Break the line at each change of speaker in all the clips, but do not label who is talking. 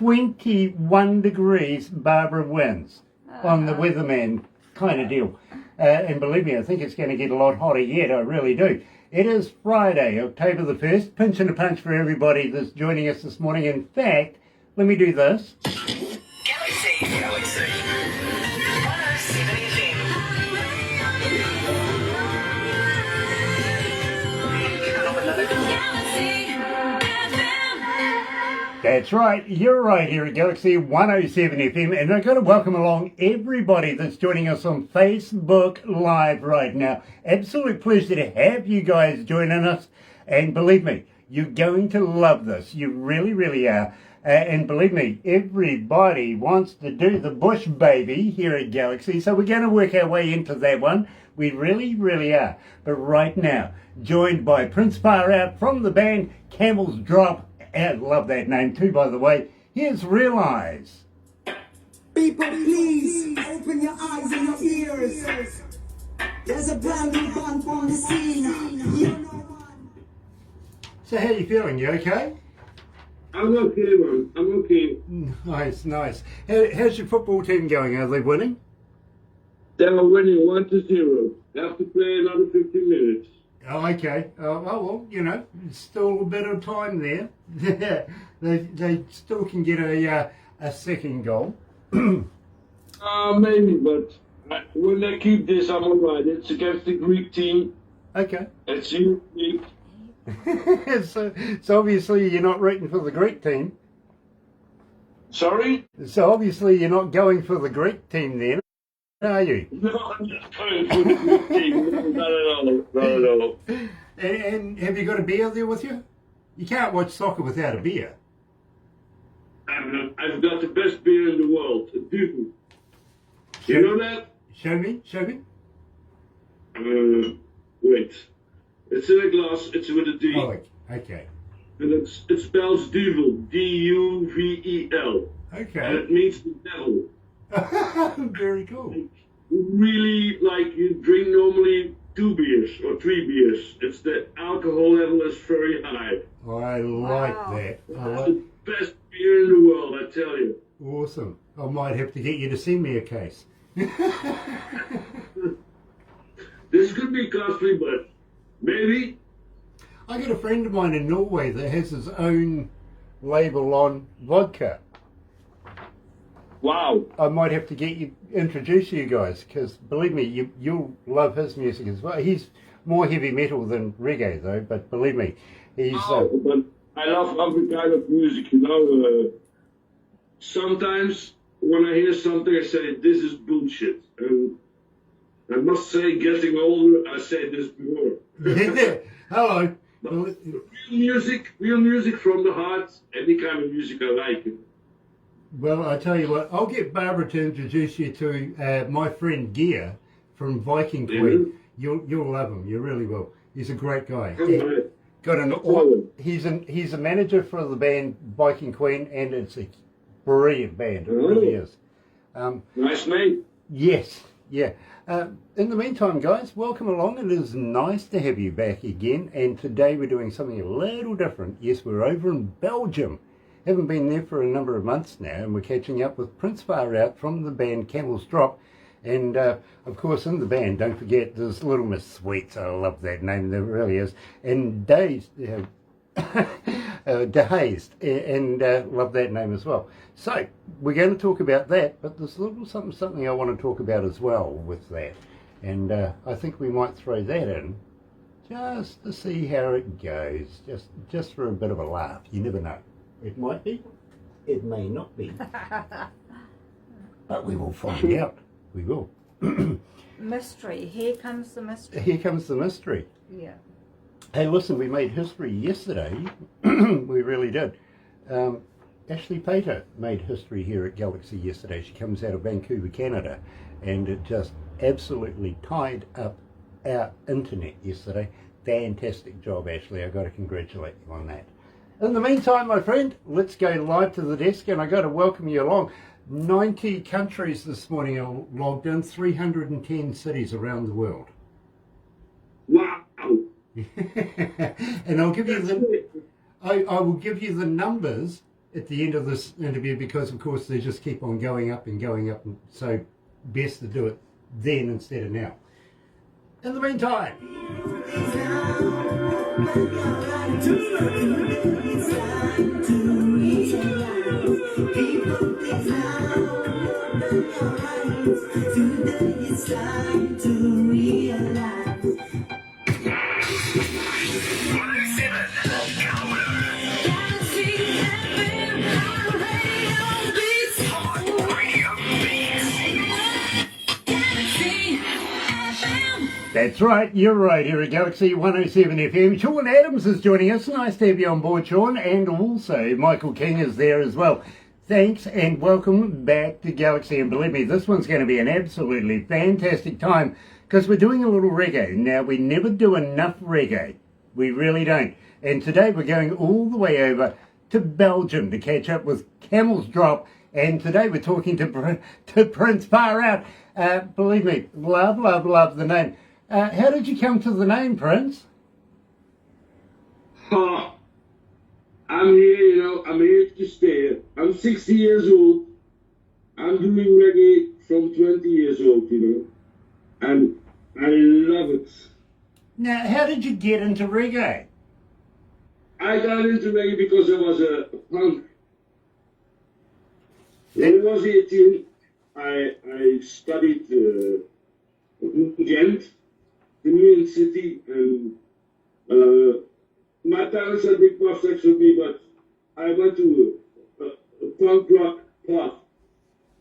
21 degrees, Barbara wins on the weatherman kind of deal. And believe me, I think it's going to get a lot hotter yet, I really do. It is Friday, October the 1st. Pinch and a punch for everybody that's joining us this morning. In fact, let me do this.
Galaxy 107
That's right, you're right here at Galaxy 107 FM, and I've got to welcome along everybody that's joining us on Facebook Live right now. Absolute pleasure to have you guys joining us, and believe me, you're going to love this. You really, really are. And believe me, everybody wants to do the bush baby here at Galaxy, so we're going to work our way into that one. We really, really are. But right now, joined by Prince Far Out from the band Camels Drop. I love that name too, by the way. Here's Realize.
People, please open your eyes and your ears. There's a brand new band from the scene.
So how you feeling? You okay?
I'm okay, man. I'm okay.
Nice, nice. How's your football team going? Are they winning?
They are winning 1-0. Have to play another 15 minutes.
Oh, okay. Well, you know, still a bit of time there. they still can get a second goal.
Maybe, but when they keep this, I'm alright. It's against the Greek team.
Okay.
It's unique.
so obviously you're not rooting for the Greek team.
Sorry?
So obviously you're not going for the Greek team then, are you?
No, I'm just going for the Greek team. Not at all. Not at all.
And have you got a beer there with you? You can't watch soccer without a beer.
I've got the best beer in the world. You know that?
Show me.
Wait. It's in a glass. It's with a D.
Oh, okay.
And it spells Duvel. D-U-V-E-L.
Okay.
And it means the devil.
Very cool.
Really, like you drink normally 2 beers or 3 beers. It's the alcohol level is very high.
I like that.
It's the best beer in the world, I tell you.
Awesome. I might have to get you to send me a case.
This could be costly, but maybe.
I got a friend of mine in Norway that has his own label on vodka.
Wow.
I might have to introduce you guys, because believe me, you'll love his music as well. He's more heavy metal than reggae though, but believe me, he's...
But I love every kind of music, you know. Sometimes when I hear something, I say, this is bullshit. And I must say, getting older, I said this before.
Hello.
Real music from the heart, any kind of music I like.
Well, I tell you what, I'll get Barbara to introduce you to my friend Gear from Viking Queen. You'll love him. You really will. He's a great guy. He's a manager for the band Viking Queen, and it's a brilliant band. It really is.
Nice mate.
Yes. Yeah. In the meantime, guys, welcome along. It is nice to have you back again. And today we're doing something a little different. Yes, we're over in Belgium. Haven't been there for a number of months now, and we're catching up with Prince Far Out from the band Camels Drop. And of course, in the band, don't forget, there's Little Miss Sweets. I love that name, there really is. And Dazed, Dazed, and love that name as well. So we're going to talk about that, but there's a little something I want to talk about as well with that. And I think we might throw that in just to see how it goes, just for a bit of a laugh. You never know. It might be, it may not be, but we will find out. We will.
Mystery. Here comes the mystery.
Here comes the mystery.
Yeah.
Hey, listen, we made history yesterday. We really did. Ashley Pater made history here at Galaxy yesterday. She comes out of Vancouver, Canada, and it just absolutely tied up our internet yesterday. Fantastic job, Ashley. I've got to congratulate you on that. In the meantime, my friend, let's go live to the desk, and I've got to welcome you along. 90 countries this morning are logged in, 310 cities around the world.
Wow.
And I'll give you I will give you the numbers at the end of this interview because, of course, they just keep on going up, and so best to do it then instead of now. In the meantime, that's right, you're right here at Galaxy 107 FM. Sean Adams is joining us. Nice to have you on board, Sean. And also, Michael King is there as well. Thanks and welcome back to Galaxy. And believe me, this one's going to be an absolutely fantastic time because we're doing a little reggae. Now, we never do enough reggae. We really don't. And today we're going all the way over to Belgium to catch up with Camels Drop. And today we're talking to Prince Far Out. Believe me, love the name. How did you come to the name, Prince?
I'm here, I'm here to stay. I'm 60 years old. I'm doing reggae from 20 years old, and I love it.
Now, how did you get into reggae?
I got into reggae because I was a punk. When I was 18, I studied in Ghent, the main city, and my parents had big prospects for me, but I went to a punk rock path,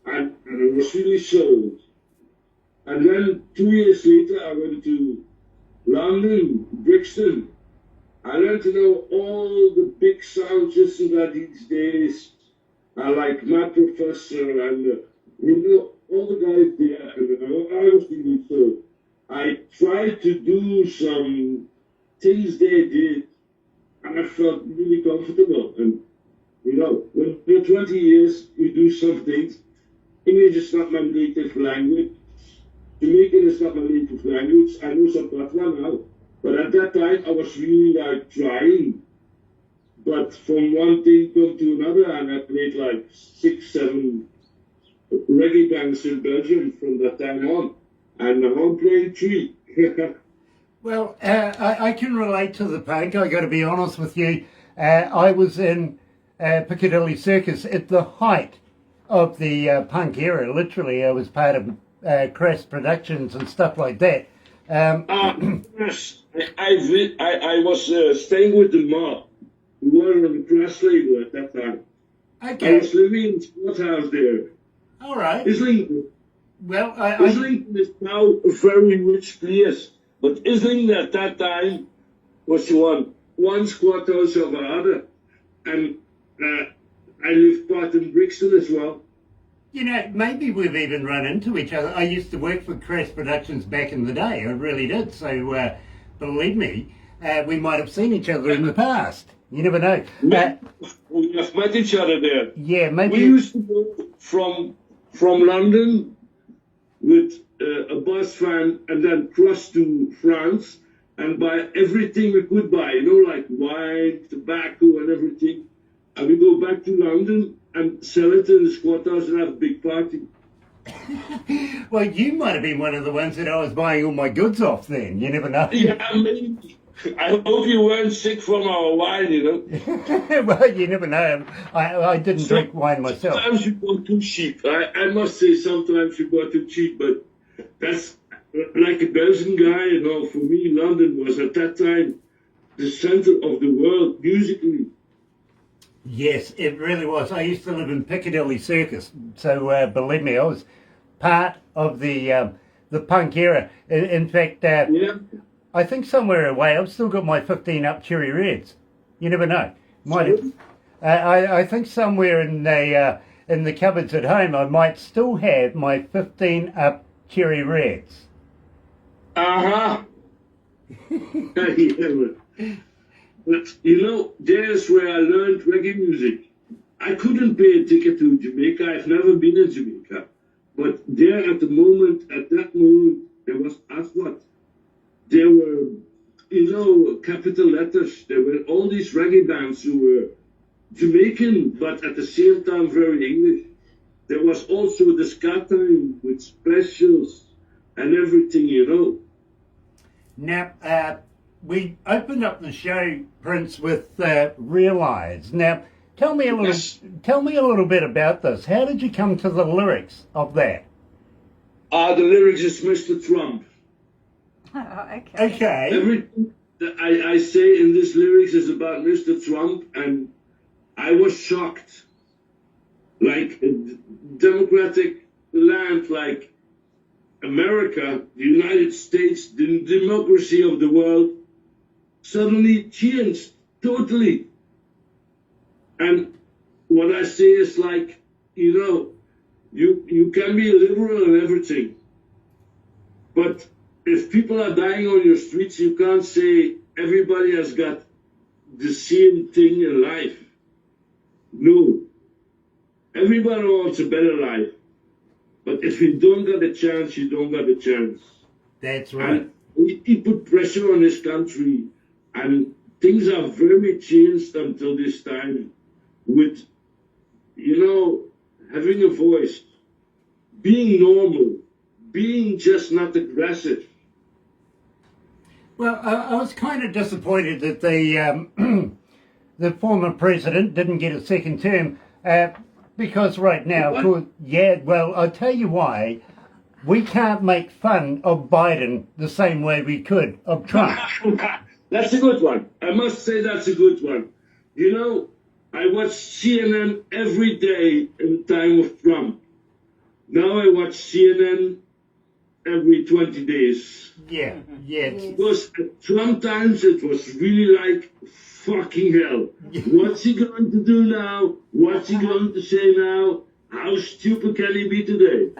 and I was really sold. And then 2 years later, I went to London, Brixton. I learned to know all the big sound systems that these days, like my professor and all the guys there. And I was really sold. I tried to do some things they did, and I felt really comfortable. And when you're 20 years, you do some things. English is not my native language. Jamaican is not my native language. I know some Patois now. But at that time, I was really trying. But from one thing come to another, and I played 6, 7 reggae bands in Belgium from that time on. And now I'm playing 3.
Well, I can relate to the punk. I got to be honest with you. I was in Piccadilly Circus at the height of the punk era. Literally, I was part of Crash Productions and stuff like that.
Yes, I was staying with the mob. We were on the Crash label at that time.
Okay.
I was living in the sports house there.
All right.
Islington.
Well,
Islington is now a very rich place, but Islington at that time was one squat house of another, and I lived part in Brixton as well.
Maybe we've even run into each other. I used to work for Crash Productions back in the day. I really did. So, believe me, we might have seen each other in the past. You never know.
We have met each other there.
Yeah, maybe.
We used to go from London with a bus van and then cross to France and buy everything we could buy, like wine, tobacco and everything. And we go back to London and sell it in the squat house and have a big party.
Well, you might have been one of the ones that I was buying all my goods off then. You never know.
Yeah, maybe. I hope you weren't sick from our wine,
Well, you never know. I didn't drink wine myself.
Sometimes you go too cheap. I must say sometimes you go too cheap, but that's like a Belgian guy, for me, London was at that time the center of the world musically.
Yes, it really was. I used to live in Piccadilly Circus, so believe me, I was part of the punk era. In fact,
yeah.
I think somewhere away, I've still got my 15 up Cherry Reds. You never know. Might have. I think somewhere in the cupboards at home, I might still have my 15 up Cherry Reds.
Uh-huh. Yeah, but, there's where I learned reggae music. I couldn't pay a ticket to Jamaica. I've never been in Jamaica. But there at that moment, there was Aswad. There were, capital letters. There were all these reggae bands who were Jamaican, but at the same time very English. There was also the ska time with specials and everything, you know.
Now, we opened up the show, Prince, with Realize. Now, tell me a little,
Yes.
tell me a little bit about this. How did you come to the lyrics of that?
The lyrics is Mr. Trump.
Okay.
Okay.
Everything that I say in this lyrics is about Mr. Trump, and I was shocked. Like a democratic land like America, the United States, the democracy of the world, suddenly changed totally. And what I say is like, you know, you can be a liberal and everything, but if people are dying on your streets, you can't say everybody has got the same thing in life. No. Everybody wants a better life. But if you don't get a chance, you don't get a chance.
That's right.
And he put pressure on his country. And things are very changed until this time with, you know, having a voice, being normal, being just not aggressive.
Well, I was kind of disappointed that the the former president didn't get a second term because right now, of course, yeah, well, I'll tell you why. We can't make fun of Biden the same way we could of Trump.
That's a good one. I must say that's a good one. You know, I watch CNN every day in time of Trump. Now I watch CNN every 20 days.
Yeah, yeah.
Because at Trump times it was really like, fucking hell. What's he going to do now? What's he going to say now? How stupid can he be today?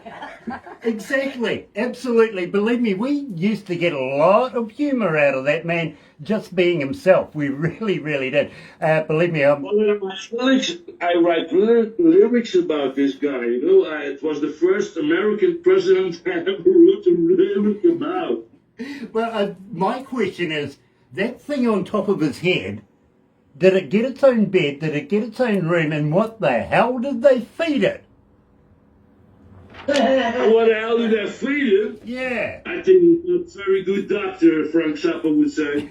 Exactly, absolutely. Believe me, we used to get a lot of humour out of that man just being himself. We really, really did. Believe me,
Well, in my lyrics, I write lyrics about this guy. You know, it was the first American president I ever wrote a lyric about.
well, my question is, that thing on top of his head, did it get its own bed? Did it get its own room? And what the hell did they feed it?
What the hell did I feed him?
Yeah.
I think he's a very good doctor, Frank Zappa would say.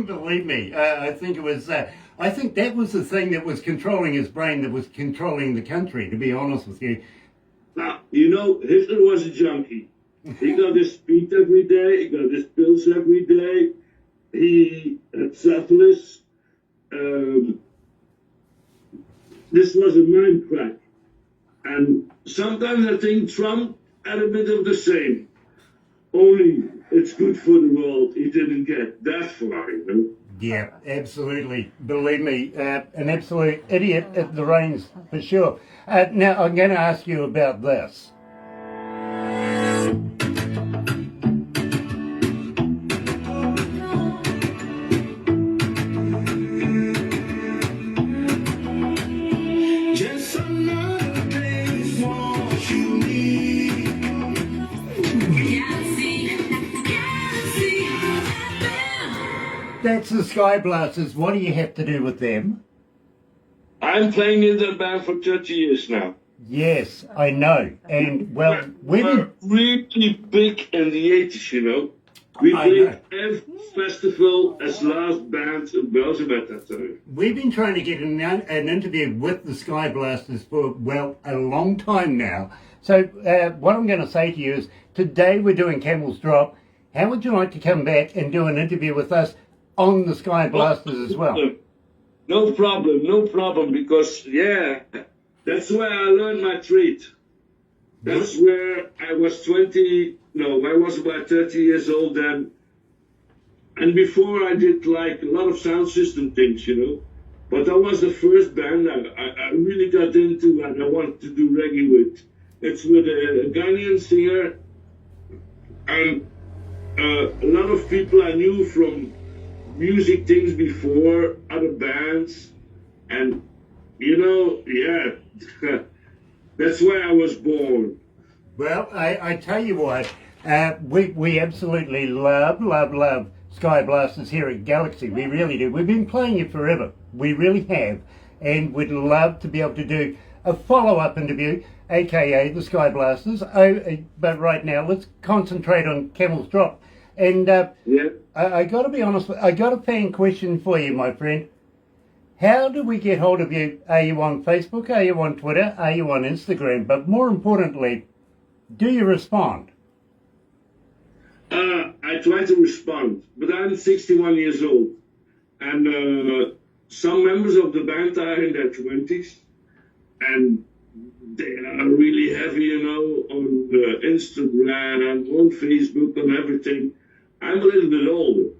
Believe me, I think it was. I think that was the thing that was controlling his brain, that was controlling the country. To be honest with you.
Now, you know, Hitler was a junkie. He got his speed every day. He got his pills every day. He had syphilis. This was a mind crack. And sometimes I think Trump had a bit of the same. Only it's good for the world. He didn't get that far, you know.
Yeah, absolutely. Believe me, an absolute idiot at the reins for sure. Now I'm going to ask you about this.
Just another day for what you need.
That's the Sky Blasters. What do you have to do with them?
I'm playing in the band for 30 years now.
Yes, I know. And well,
We're really big in the 80s, you know. We
I
played
know.
every festival as last band in Belgium at that time.
We've been trying to get an interview with the Sky Blasters for, well, a long time now. So what I'm going to say to you is, today we're doing Camels Drop. How would you like to come back and do an interview with us on the Sky Blasters as well?
No problem, because, yeah, that's where I learned my trade. That's where I was I was about 30 years old then. And before I did like a lot of sound system things, you know. But that was the first band I really got into and I wanted to do reggae with. It's with a Ghanaian singer and a lot of people I knew from music things before, other bands. And, you know, yeah, that's where I was born.
Well, I tell you what, we absolutely love Sky Blasters here at Galaxy. We really do. We've been playing it forever. We really have. and we'd love to be able to do a follow-up interview, aka the Sky Blasters. But right now, let's concentrate on Camels Drop. And
Yeah.
I got to be honest, I got a fan question for you, my friend. How do we get hold of you? Are you on Facebook? Are you on Twitter? Are you on Instagram? But more importantly, do you respond?
I try to respond, but I'm 61 years old, and some members of the band are in their 20s, and they are really heavy, you know, on Instagram, on Facebook, on everything. I'm a little bit older.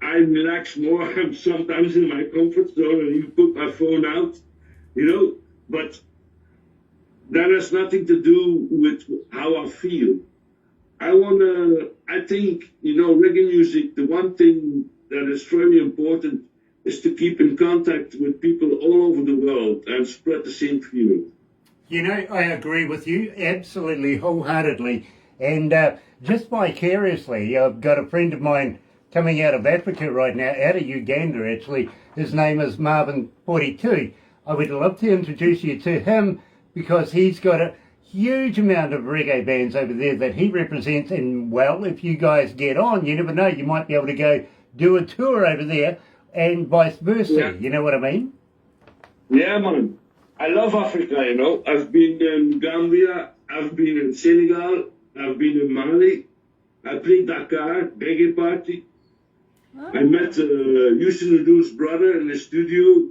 I relax more. I'm sometimes in my comfort zone and you put my phone out, you know, but that has nothing to do with how I feel. I think, you know, reggae music, the one thing that is very important is to keep in contact with people all over the world and spread the same feeling.
You know, I agree with you absolutely wholeheartedly. And just vicariously, I've got a friend of mine coming out of Africa right now, out of Uganda actually. His name is Marvin42. I would love to introduce you to him because he's got a huge amount of reggae bands over there that he represents. And well, if you guys get on, you never know, you might be able to go do a tour over there and vice versa.
Yeah.
You know what I mean?
Yeah, man. I love Africa, you know. I've been in Gambia, I've been in Senegal, I've been in Mali. I played Dakar, reggae party. I met Houston Adu's brother in the studio,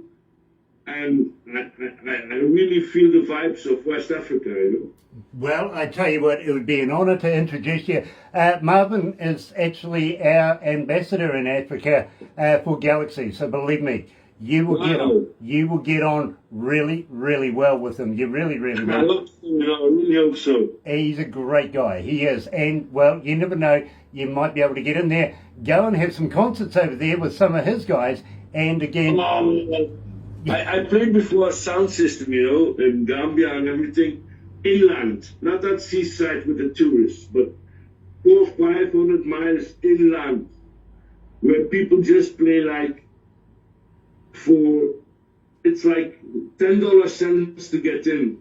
and I really feel the vibes of West Africa, you know.
Well, I tell you what, it would be an honour to introduce you. Marvin is actually our ambassador in Africa for Galaxy, so believe me, you will get on. You will get on really, really well with him. You really, really
I
will.
hope so, you know, I really hope so.
He's a great guy. He is, and well, you never know. You might be able to get in there, go and have some concerts over there with some of his guys, and again.
I played before a sound system, you know, in Gambia and everything, inland, not at seaside with the tourists, but 400-500 miles inland, where people just play like it's like $10 cents to get in.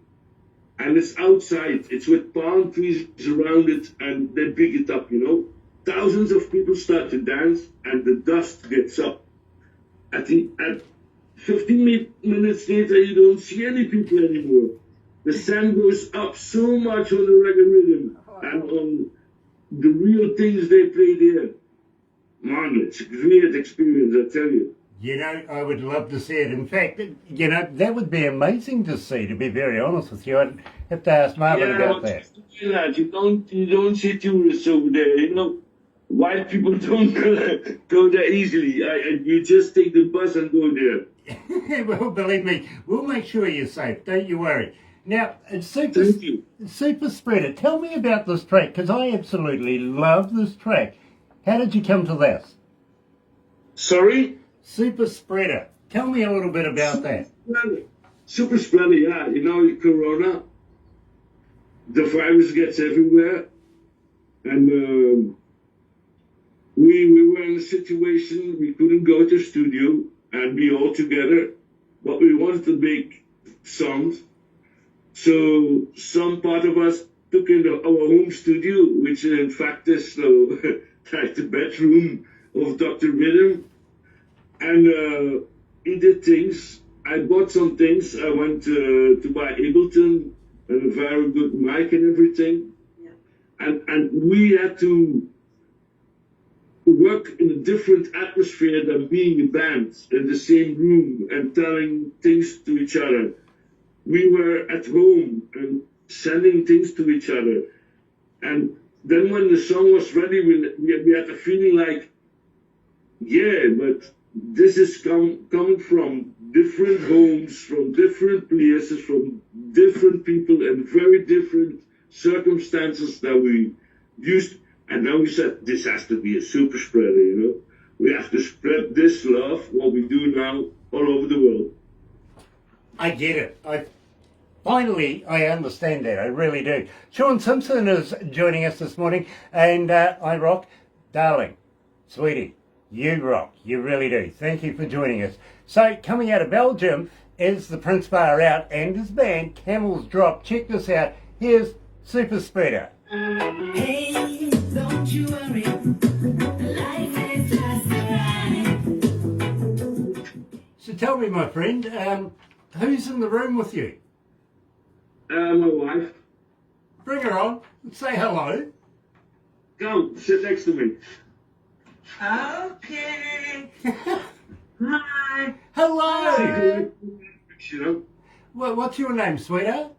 And it's outside, it's with palm trees around it, and they pick it up, you know. Thousands of people start to dance, and the dust gets up. At 15 minutes later, you don't see any people anymore. The sand goes up so much on the reggae rhythm and on the real things they play there. Man, it's a great experience, I tell you.
You know, I would love to see it. In fact, you know, that would be amazing to see, to be very honest with you. I'd have to ask Marvin about that.
You don't see tourists over there, you know. White people don't go there easily. You just take the bus and go there.
Well, believe me, we'll make sure you're safe. Don't you worry. Now,
Thank you.
Super Spreader, tell me about this track, because I absolutely love this track. How did you come to this?
Sorry?
Super Spreader. Tell me a little bit about that.
Super spreader, yeah. You know, Corona, the virus gets everywhere. And we were in a situation we couldn't go to the studio and be all together, but we wanted to make songs. So some part of us took in our home studio, which in fact is like the bedroom of Dr. Rhythm. And he did things. I bought some things. I went to buy Ableton and a very good mic and everything. Yeah. And we had to work in a different atmosphere than being a band in the same room and telling things to each other. We were at home and sending things to each other. And then when the song was ready, we had a feeling like, yeah, but this is coming from different homes, from different places, from different people and very different circumstances that we used. And now we said, this has to be a super spreader, you know. We have to spread this love, what we do now, all over the world.
I get it. Finally, I understand that. I really do. Sean Simpson is joining us this morning, and I rock. Darling, sweetie, you rock. You really do. Thank you for joining us. So, coming out of Belgium, as the Prince Bar out and his band, Camels Drop. Check this out. Here's Super Spreader.
Hey, don't you worry. Life is just a ride.
So tell me, my friend, who's in the room with you?
My wife.
Bring her on. Say hello.
Come, sit next to me.
Okay. Hi.
Hello.
You know?
What's your name, sweetheart?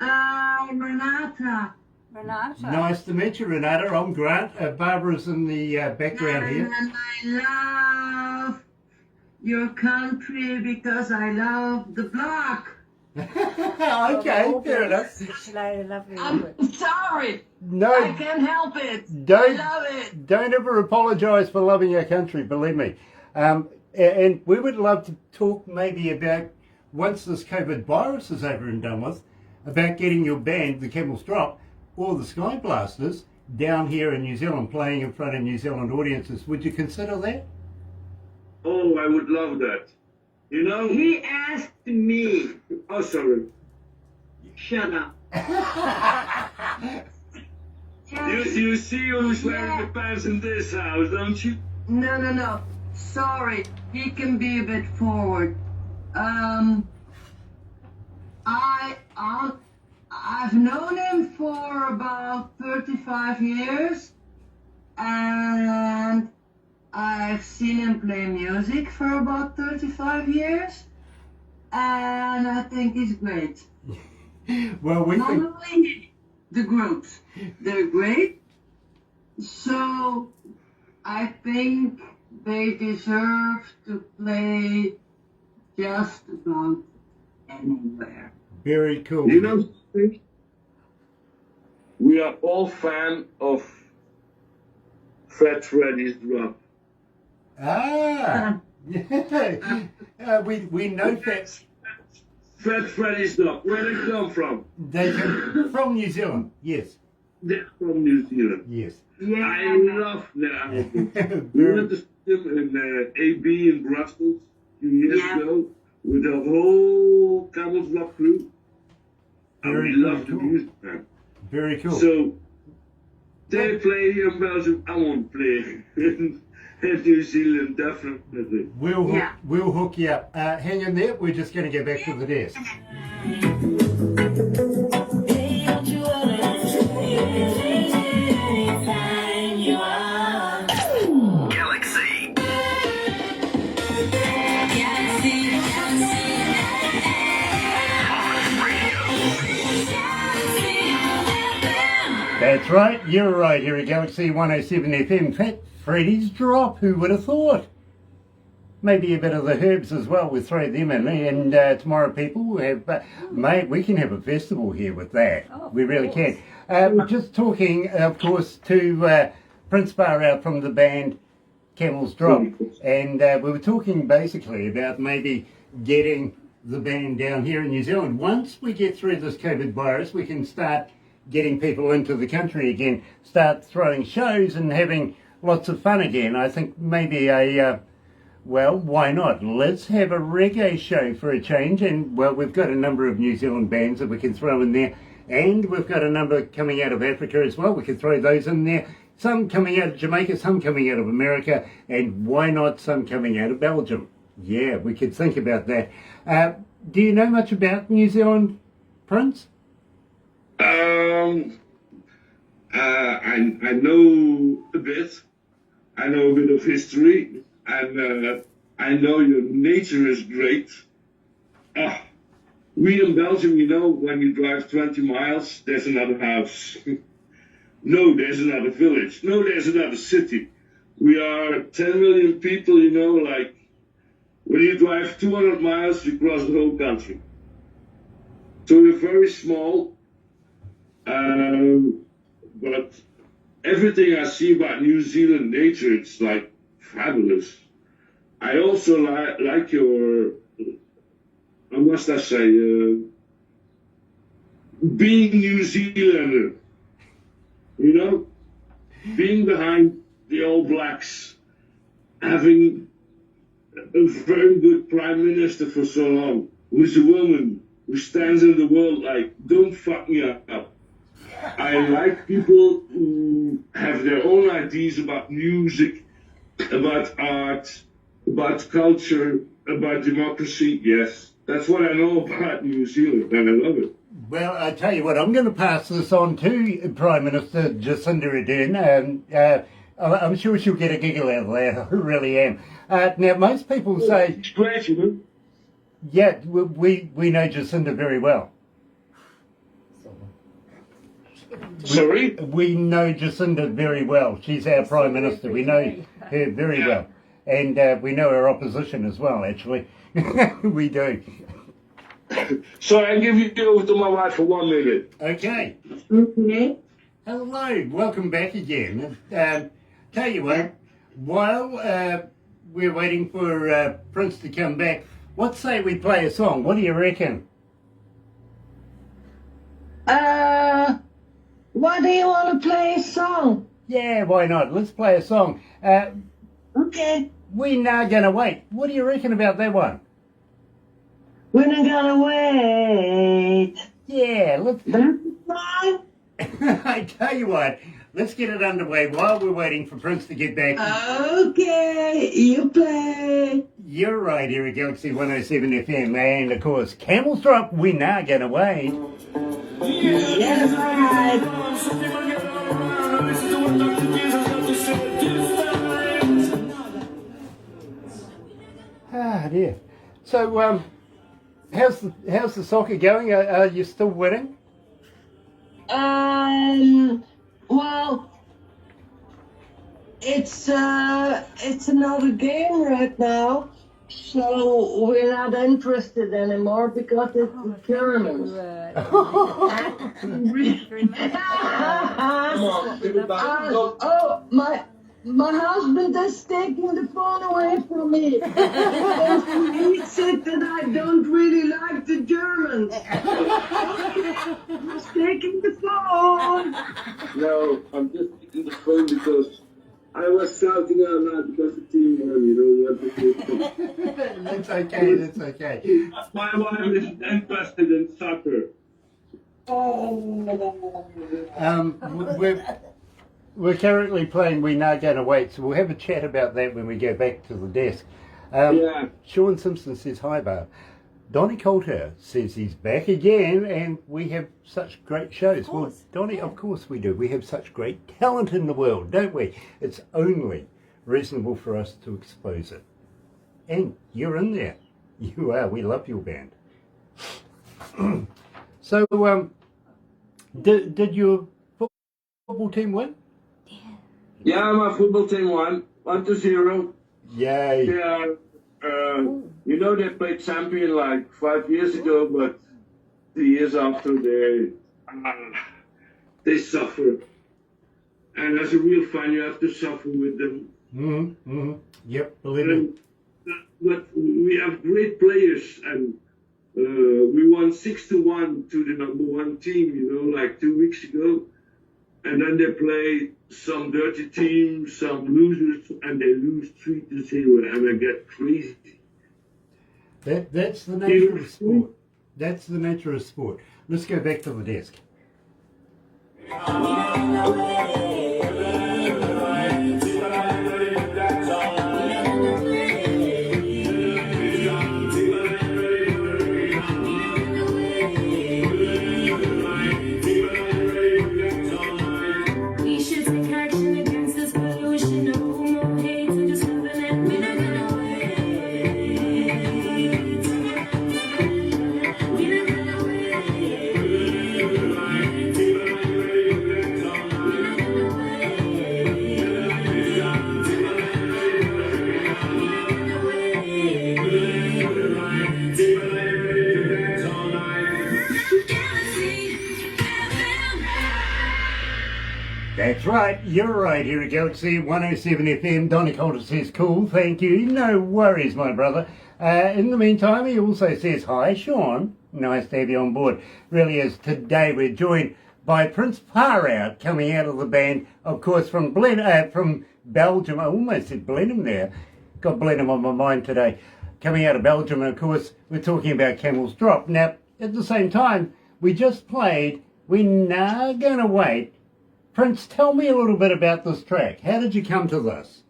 I'm Renata.
Renata.
Nice to meet you, Renata. I'm Grant. Barbara's in the background here.
And I love your country because I love the block.
Okay, fair enough.
Lovely.
I'm sorry.
No,
I can't help it. I
don't
love it.
don't ever apologise for loving your country. Believe me. And we would love to talk maybe about, once this COVID virus is over and done with, about getting your band, the Camels Drop, or the Sky Blasters, down here in New Zealand, playing in front of New Zealand audiences. Would you consider that?
Oh, I would love that. You know?
He asked me.
Oh, sorry.
Shut up.
You see who's wearing the pants in this house, don't you?
No. Sorry. He can be a bit forward. I've known him for about 35 years, and I've seen him play music for about 35 years, and I think he's great.
Well, we
Not
think...
only the groups, they're great, so I think they deserve to play just about anywhere.
Very cool.
You know something? We are all fan of Fat Freddy's Drop.
Ah, yeah. We know that
Fat Freddy's Drop. Where they come from?
they come from New Zealand. Yes,
They're from New Zealand.
yes.
Yeah,
I love their album. We went to see them in AB in Brussels a few years ago with the whole Camels Drop crew. And
Very
we love the
cool.
music, man.
Very cool.
So they play here in Belgium. I won't play in New Zealand, definitely.
We'll hook you up. Hang in there. We're just going to go back to the desk.
Galaxy.
That's right. You're right. Here at Galaxy 107 FM. Fat Freddy's Drop. Who would have thought? Maybe a bit of the herbs as well. We'll throw them in. And tomorrow, people, will have, mate, we can have a festival here with that.
Oh, of
we really
course.
can. Just talking, of course, to Prince Bar out from the band Camels Drop. And we were talking basically about maybe getting the band down here in New Zealand. Once we get through this COVID virus, we can start getting people into the country again, start throwing shows and having lots of fun again. I think maybe well, why not? Let's have a reggae show for a change. And, well, we've got a number of New Zealand bands that we can throw in there. And we've got a number coming out of Africa as well. We could throw those in there. Some coming out of Jamaica, some coming out of America. And why not some coming out of Belgium? Yeah, we could think about that. Do you know much about New Zealand, Prince?
I know a bit. I know a bit of history, and I know your nature is great. We in Belgium, you know, when you drive 20 miles, there's another house. No, there's another village. No, there's another city. We are 10 million people, you know, like when you drive 200 miles, you cross the whole country. So we're very small. But everything I see about New Zealand nature, it's like fabulous. I also like your, how must I say, being New Zealander, you know, being behind the All Blacks, having a very good prime minister for so long, who's a woman who stands in the world like, don't fuck me up. I like people who have their own ideas about music, about art, about culture, about democracy. Yes, that's what I know about New Zealand, and I love it.
Well, I tell you what, I'm going to pass this on to Prime Minister Jacinda Ardern. I'm sure she'll get a giggle out of that. I really am. Now, most people say,
It's great, you know.
yeah, we know Jacinda very well.
Sorry?
We know Jacinda very well. She's our Prime Minister. We know her very well. And we know her opposition as well, actually. We do.
So I give you over to my wife for 1 minute.
Okay.
Okay.
Hello. Welcome back again. Tell you what, while we're waiting for Prince to come back, what say we play a song? What do you reckon?
Why do you want to play a song?
Yeah, why not? Let's play a song.
Okay.
We Now Gonna Wait. What do you reckon about that one?
We're not gonna wait.
Yeah, let's...
That's fine.
I tell you what, let's get it underway while we're waiting for Prince to get back.
Okay, you play.
You're right here at Galaxy 107 FM, and of course, Camels Drop, We Now Gonna Wait.
Yes, right.
Ah, dear. So, how's the soccer going? Are you still winning?
Well, it's another game right now, so we're not interested anymore because it's the Germans. Oh, my husband is taking the phone away from me. He said that I don't really like the Germans. He's taking the phone.
No, I'm just taking the phone because I was shouting out loud because the team won, you know what?
That's okay, that's okay.
My wife is interested in soccer.
We're currently playing We Now Gonna Wait, so we'll have a chat about that when we go back to the desk.
Yeah.
Sean Simpson says, hi, Barb. Donnie Coulter says he's back again, and we have such great shows. Well, Donnie, of course we do. We have such great talent in the world, don't we? It's only reasonable for us to expose it. And you're in there. You are. We love your band. So, did your football team win?
Yeah, my football team won 1-0.
Yay.
Yeah, you know they played champion like 5 years ago, but the years after they suffered. And as a real fan, you have to suffer with them.
Yep, believe me.
But we have great players, and we won 6-1 to the number one team, you know, like 2 weeks ago. And then they play some dirty teams, some losers, and they lose 3-0, and I get crazy.
That's the nature of sport. That's the nature of sport. Let's go back to the desk. That's right, you're right here at Galaxy 107 FM. Donnie Coulter says, cool, thank you. No worries, my brother. In the meantime, he also says, hi, Sean. Nice to have you on board. Really is. Today we're joined by Prince Far Out, coming out of the band, of course, from Belgium. I almost said Blenheim there. got blended on my mind today, coming out of Belgium, and of course we're talking about Camels Drop. Now, at the same time, we just played We're Now Gonna Wait. Prince, tell me a little bit about this track. How did you come to this?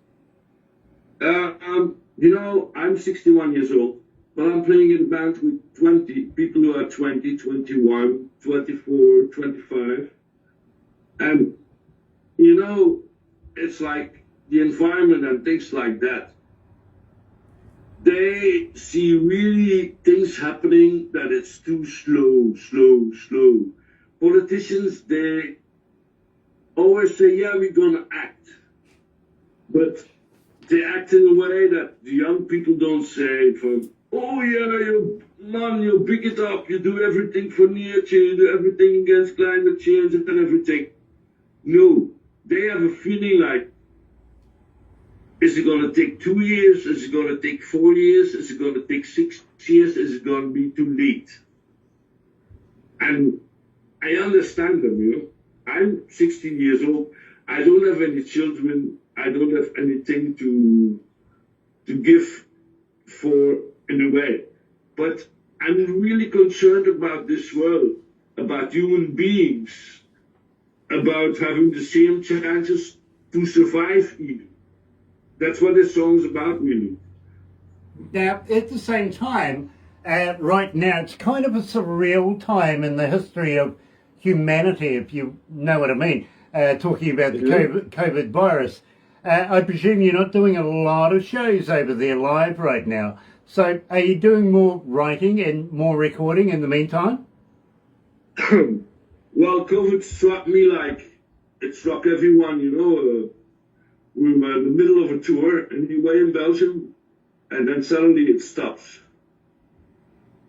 I'm 61 years old, but I'm playing in a band with 20 people who are 20, 21, 24, 25. And, it's like the environment and things like that. They see really things happening that it's too slow. Politicians, they always say, yeah, we're gonna act. But they act in a way that the young people don't say, oh yeah, you big it up, you do everything for nature, you do everything against climate change and everything. No, they have a feeling like, is it going to take 2 years? Is it going to take 4 years? Is it going to take 6 years? Is it going to be too late? And I understand them, I'm 16 years old. I don't have any children. I don't have anything to give for in a way. But I'm really concerned about this world, about human beings, about having the same chances to survive even. That's what this song's about, really.
Now, at the same time, right now, it's kind of a surreal time in the history of humanity, if you know what I mean, talking about the COVID virus. I presume you're not doing a lot of shows over there live right now. So are you doing more writing and more recording in the meantime?
Well, COVID struck me like it struck everyone, we were in the middle of a tour anyway in Belgium, and then suddenly it stops.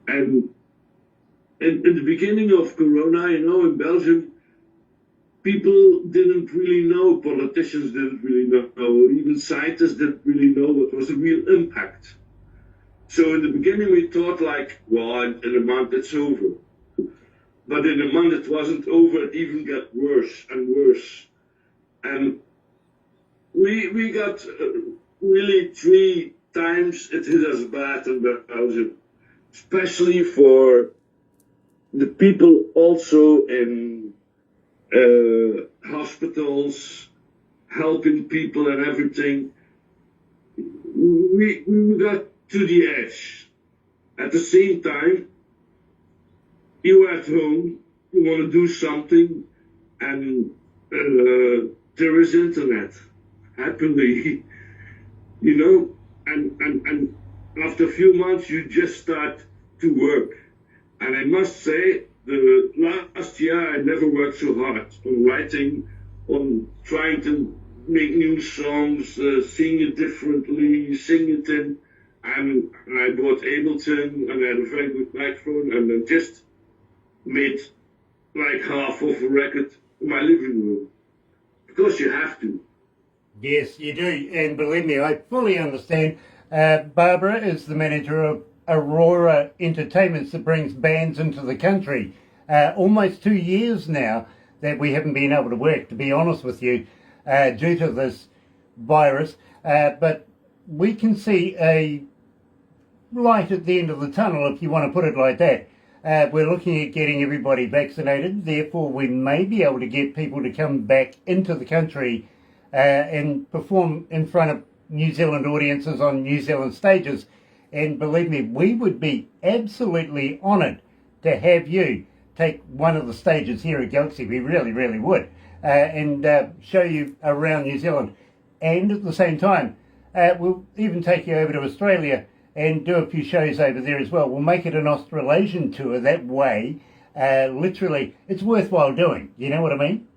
And in the beginning of Corona, in Belgium, people didn't really know, politicians didn't really know, or even scientists didn't really know what was the real impact. So in the beginning we thought well, in a month it's over. But in a month it wasn't over, it even got worse and worse. And we got really 3 times it hit us bad in Belgium, especially for the people also in hospitals, helping people and everything. We got to the edge. At the same time, you're at home, you want to do something, and there is internet. Happily, and after a few months you just start to work. And I must say, the last year I never worked so hard on writing, on trying to make new songs, sing it differently, sing it in. And I bought Ableton, and I had a very good microphone, and then just made like half of a record in my living room. Because you have to.
Yes, you do. And believe me, I fully understand. Barbara is the manager of Aurora Entertainments that brings bands into the country. Almost 2 years now that we haven't been able to work, to be honest with you, due to this virus. But we can see a light at the end of the tunnel, if you want to put it like that. We're looking at getting everybody vaccinated. Therefore, we may be able to get people to come back into the country and perform in front of New Zealand audiences on New Zealand stages. And believe me, we would be absolutely honoured to have you take one of the stages here at Galaxy. We really, really would. And show you around New Zealand. And at the same time, we'll even take you over to Australia and do a few shows over there as well. We'll make it an Australasian tour that way. Literally, it's worthwhile doing. You know what I mean?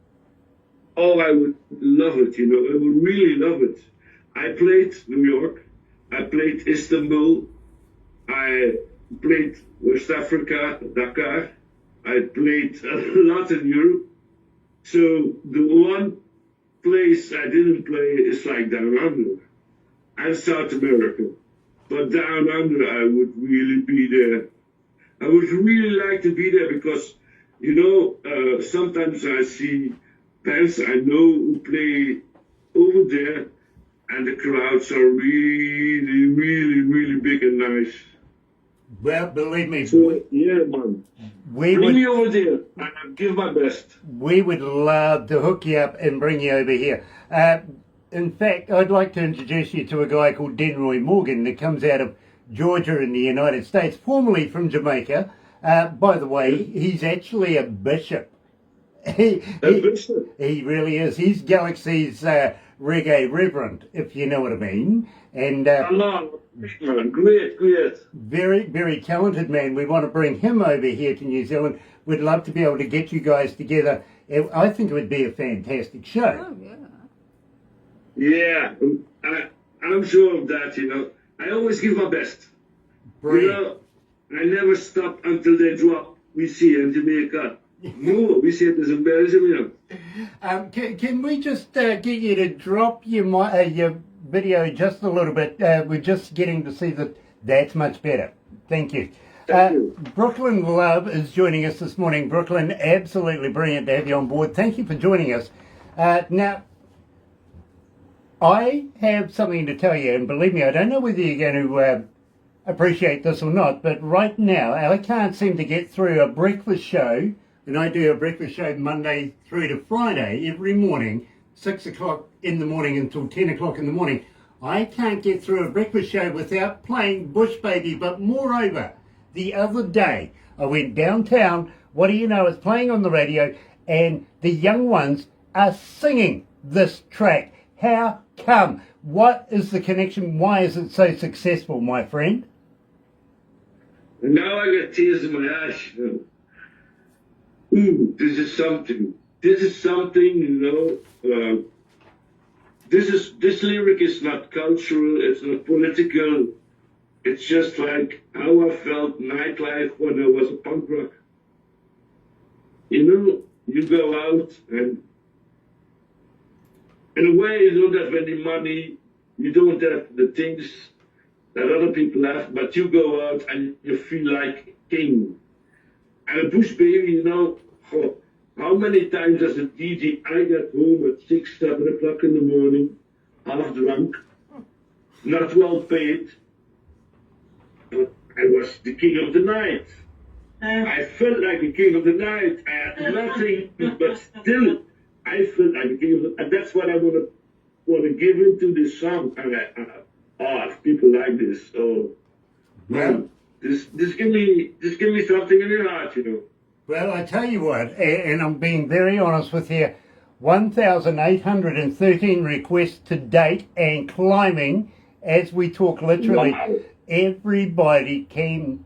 Oh, I would love it, I would really love it. I played New York, I played Istanbul, I played West Africa, Dakar, I played a lot in Europe. So the one place I didn't play is like Down Under and South America. But Down Under, I would really be there. I would really like to be there because, sometimes I see bands I know who play over there, and the crowds are really, really, really big and nice.
Well, believe me,
So yeah, man,
we
bring me
would,
over there, and I'll give my best.
we would love to hook you up and bring you over here. In fact, I'd like to introduce you to a guy called Denroy Morgan that comes out of Georgia in the United States, formerly from Jamaica. By the way, he's actually a bishop. He really is. He's Galaxy's reggae reverend, if you know what I mean. And
Hello, man, great.
very, very talented man. We want to bring him over here to New Zealand. We'd love to be able to get you guys together. I think it would be a fantastic show.
Oh, yeah.
Yeah, I'm sure of that, I always give my best.
Brilliant.
I never stop until they drop. We see in Jamaica. No, we see it as embarrassing,
Can we just get you to drop your video just a little bit? We're just getting to see that. That's much better. Thank you.
Thank you.
Brooklyn Love is joining us this morning. Brooklyn, absolutely brilliant to have you on board. Thank you for joining us. Now, I have something to tell you, and believe me, I don't know whether you're going to appreciate this or not, but right now, I can't seem to get through a breakfast show, and I do a breakfast show Monday through to Friday every morning, 6 o'clock in the morning until 10 o'clock in the morning. I can't get through a breakfast show without playing Bush Baby, but moreover, the other day, I went downtown, what do you know, it's playing on the radio, and the young ones are singing this track. How come? What is the connection? Why is it so successful, my friend?
Now I got tears in my eyes. Ooh, this is something. This lyric is not cultural. It's not political. It's just like how I felt nightlife when I was a punk rock. You go out and in a way, you don't have any money, you don't have the things that other people have, but you go out and you feel like a king. And a Bush Baby, how many times as a DJ I got home at 6, 7 o'clock in the morning, half drunk, not well paid, but I was the king of the night. I felt like the king of the night. I had nothing, but still, I feel like a king of the, and that's what I want to give into this song. And people like this. So, man, this give me something in your heart,
Well, I tell you what, and I'm being very honest with you, 1,813 requests to date and climbing as we talk literally.
Wow.
Everybody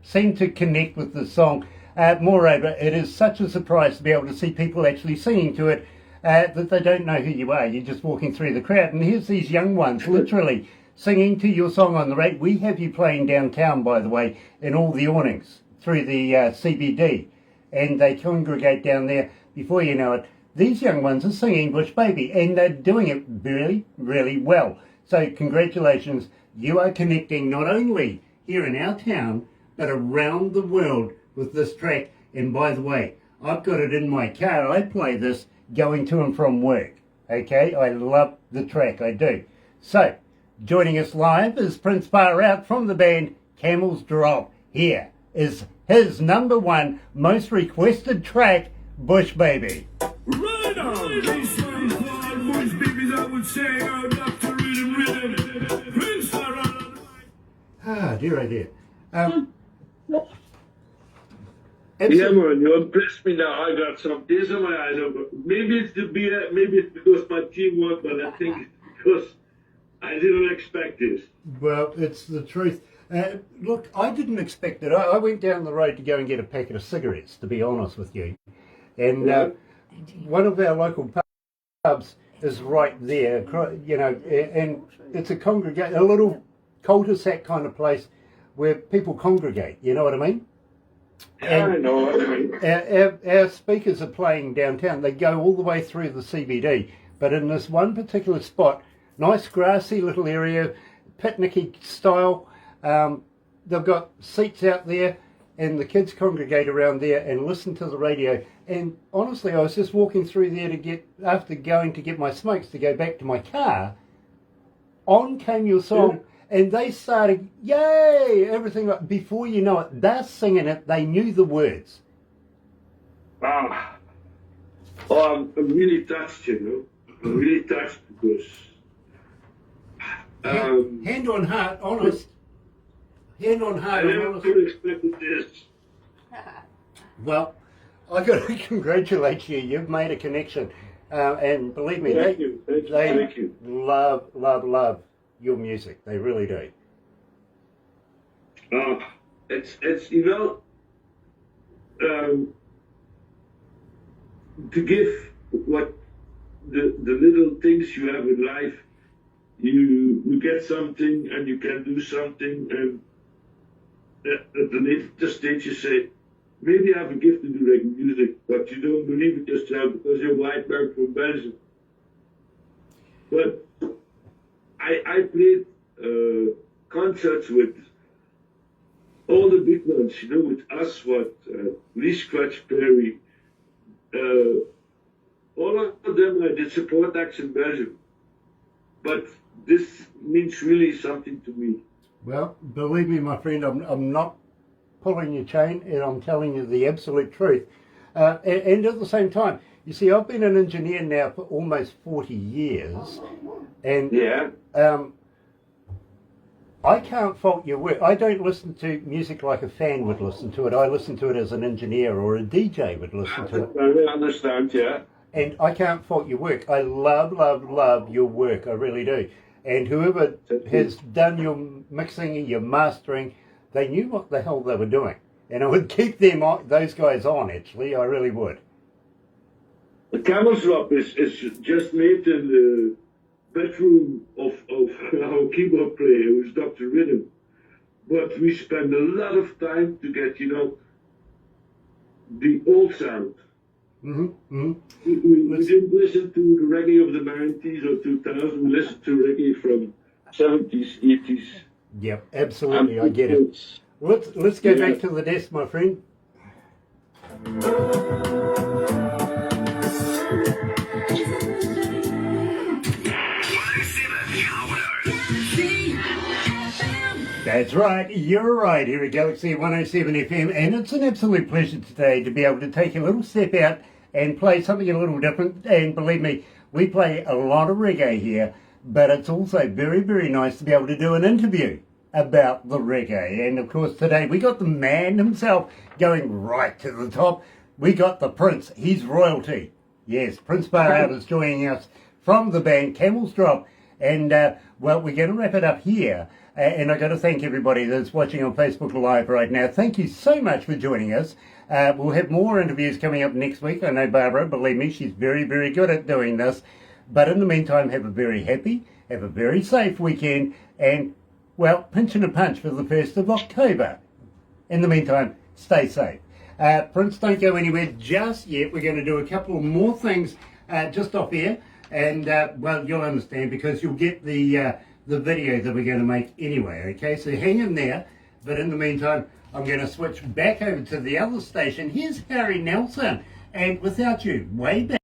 seem to connect with the song. Moreover, it is such a surprise to be able to see people actually singing to it that they don't know who you are. You're just walking through the crowd. And here's these young ones literally singing to your song on the radio. We have you playing downtown, by the way, in all the awnings through the CBD. And they congregate down there. Before you know it, these young ones are singing Bush Baby. And they're doing it really, really well. So congratulations. You are connecting not only here in our town, but around the world with this track. And by the way, I've got it in my car. I play this going to and from work. Okay, I love the track, I do. So, joining us live is Prince Far Out from the band Camels Drop. Here is his #1 most requested track, Bush Baby.
Right on! This one called Bush Babies, I would say, out up to rhythm. Prince Far Out.
Ah, dear, oh dear.
Yeah, man, you impressed me now. I got some tears in my eyes. Maybe it's the beer, maybe it's because my team won, but I think it's because I didn't expect this.
Well, it's the truth. Look, I didn't expect it. I went down the road to go and get a packet of cigarettes, to be honest with you. And one of our local pubs is right there, and it's a little cul-de-sac kind of place where people congregate, you know what I mean?
Yeah, I know what I mean.
Our speakers are playing downtown. They go all the way through the CBD, but in this one particular spot, nice grassy little area, picnicky style, they've got seats out there and the kids congregate around there and listen to the radio. And honestly, I was just walking through there after going to get my smokes to go back to my car, on came your song, and they started, yay, everything. Before you know it, they're singing it. They knew the words.
Ah. Oh, I'm really touched, you know. I'm really touched because...
Hand on heart, honest. Hand on
I
heart,
never
honest.
could have expected this.
Well, I got to congratulate you. You've made a connection, and believe me,
Thank
they
you, thank you.
love your music. They really do.
It's you know, to give what the little things you have in life, you get something and you can do something, and at the later stage you say, maybe I have a gift to do reggae music, but you don't believe it yourself because you're a white man from Belgium. But I played concerts with all the big ones, you know, with Aswad, Lee Scratch Perry, all of them I did support acts in Belgium. But this means really something to me.
Well, believe me, my friend, I'm not pulling your chain, and I'm telling you the absolute truth. And at the same time, you see, I've been an engineer now for almost 40 years, and
Yeah.
I can't fault your work. I don't listen to music like a fan would listen to it. I listen to it as an engineer or a DJ would listen to it.
I understand, yeah.
And I can't fault your work. I love your work. I really do. And whoever has done your mixing, your mastering, they knew what the hell they were doing. And I would keep them on, those guys on, actually. I really would.
The Camels Drop is just made in the bedroom of our keyboard player, who's Dr. Rhythm. But we spend a lot of time to get, you know, the old sound.
Mm-hmm.
We didn't listen to the reggae of the 90s or 2000. We listened to reggae from 70s, 80s.
Yep, absolutely. I get it. Let's go back to the desk, my friend. That's right, you're right here at Galaxy 107 FM, and it's an absolute pleasure today to be able to take a little step out and play something a little different. And believe me, we play a lot of reggae here, but it's also very, very nice to be able to do an interview about the reggae. And of course today we got the man himself going right to the top. We got the Prince, he's royalty. Yes, Prince Barhout is joining us from the band Camels Drop. And well, we're going to wrap it up here. And I've got to thank everybody that's watching on Facebook Live right now. Thank you so much for joining us. We'll have more interviews coming up next week. I know Barbara, believe me, she's very, very good at doing this. But in the meantime, have a very happy, have a very safe weekend, and, well, pinch and a punch for the 1st of October. In the meantime, stay safe. Prince, don't go anywhere just yet. We're going to do a couple more things just off air. And, well, you'll understand because you'll get the video that we're going to make anyway, okay? So hang in there. But in the meantime, I'm going to switch back over to the other station. Here's Harry Nelson. And Without You, way back.